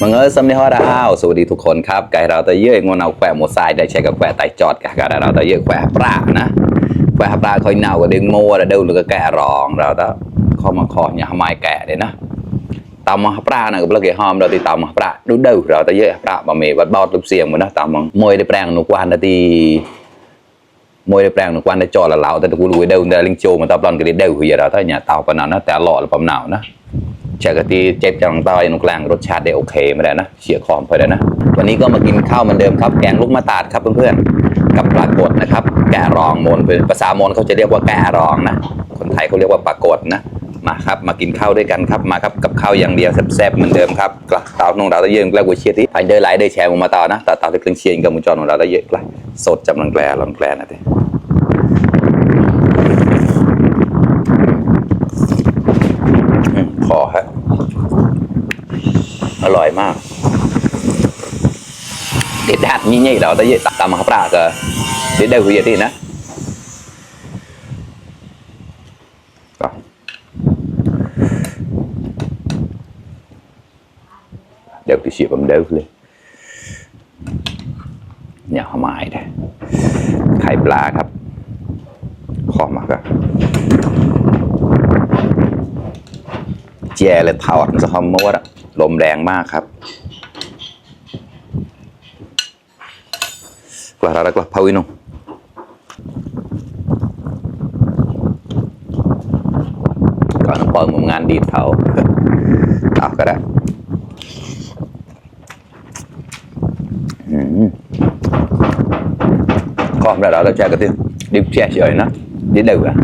มังเอิญสำเนียงว่าอ้าวสวัสดีทุกคนครับไก่เราตะเยอะงอนเอาแควโมไซได้ใช้กับแควไตจอดกับเราตะเยอะแควปลานะแควปลาคอยเน่าก็ดึงโม่แล้วเดินหรือก็แกะรองเราตะข้อมาคอเนี่ยทำไมแกะเลยนะตามมาปลานะก็เลิกเกี่ยหอมเราติดตามมาปลาดูเดือเราตะเยอะปลาบะหมี่วัดบอดลูกเสียงเหมือนนะตามมังมวยได้แปลงหนุกวันนาทีมวยได้แปลงหนุกวันได้จอดละเราแต่กูรู้เดินได้ลิงโจมันตอบตอนก็ได้เดือคือเราตะเนี่ยเตาปนนั้นนะแต่หล่อหรือปั๊มหนาวนะเชกตีเจ็บจังต้อยนุกแรงรสชาติได้โอเคไม่ได้นะเฉียคอมไปได้นะวันนี้ก็มากินข้าวเหมือนเดิมครับแกงลูกมะตาดครับเพื่อนๆกับปลากดนะครับแกะรองมนเป็นภาษามนเขาจะเรียกว่าแกะรองนะคนไทยเขาเรียกว่าปลากดนะมาครับมากินข้าวด้วยกันครับมาครับกับข้าวอย่างเดียวแซ่บๆเหมือนเดิมครับกระเต่าน้องเราตะเยงแล้วกูเชียร์ที่ไปเดินไลน์ได้แชร์มาต่อนะต่อที่เครื่องเชียร์กับมุจอของเราตะเยงเลยสดจำลังแกลนะทีขอฮะอร่อยมากเด็ดหัดนี่เราตะเยะตามมาปลาก็เด็ดได้หัวเยอะดีนะเดี๋ยวที่เสียบมันเดิมเลยเนี่ยหอมไม้ได้ไข่ปลาครับขอมาครับแย่เลยถอดมันจะหอมมดอะลมแรงมากครับกว่าเรากว่าพาวินงก่อนเปิดมุมงานดีเผาเอาก็ได้ขอบแล้วเราแจกกันที่ดิบแช่เฉยนะดิบเดือด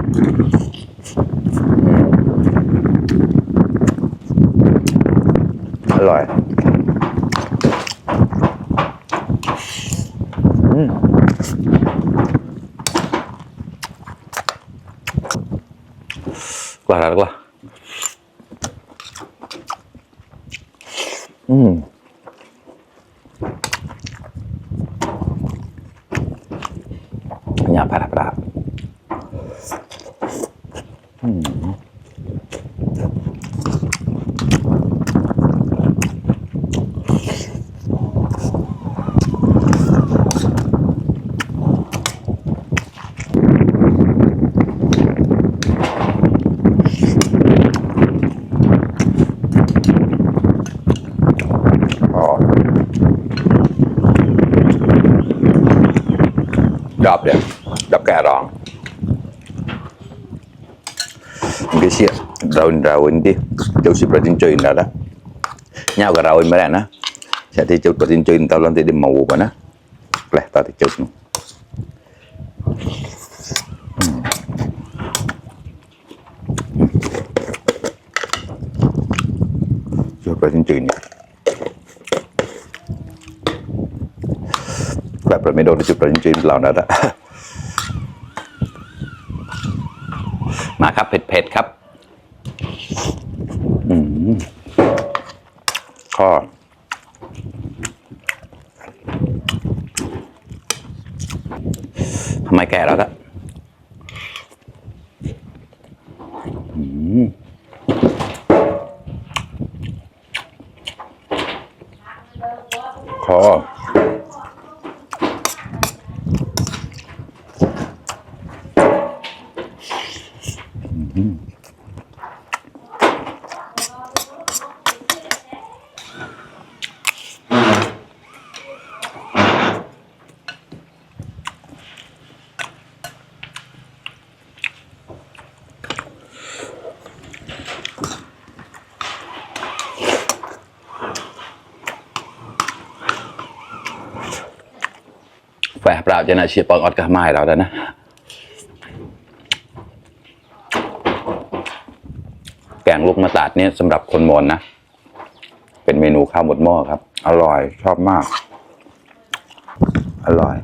อร่อยกว่าแล้วกว่าอย่าพลาดดับเดี๋ยวดับแกะรองcái chuyện rau ini jauh si protein cuy dah dah nhau cái rau ini mana na saya ti jauh protein cuy tao lantai di mau apa na leh tao ti jauh jauh protein cuy niแบบไม่โดนจุดประเด็นจีนเรานะมาครับเผ็ดครับข้อทำไมแก่แล้วละข้อแฝงเปล่าจะน่าเชียร์ปองออดกับไม้เราแล้วนะแกงลูกมะตาดเนี่ยสำหรับคนมอญนะเป็นเมนูข้าวหมดหม้อครับอร่อยชอบมากอร่อย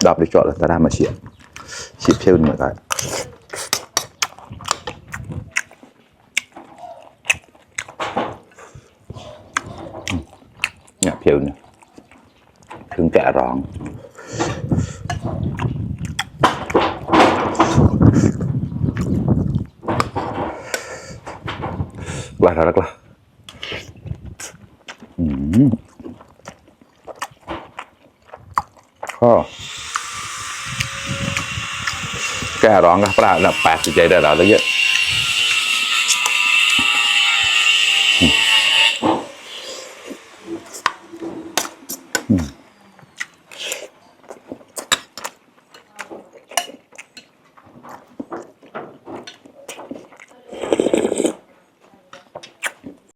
ดับไปจอดแล้วจะได้มาเชียร์เชี่ยวเหมือนกัน อ ยวเนี่ยถึงแกะร้องว่าแล้วก็ก็แกะร้องกับปลาแล้ว8 ใจได้เราแล้วเยอะ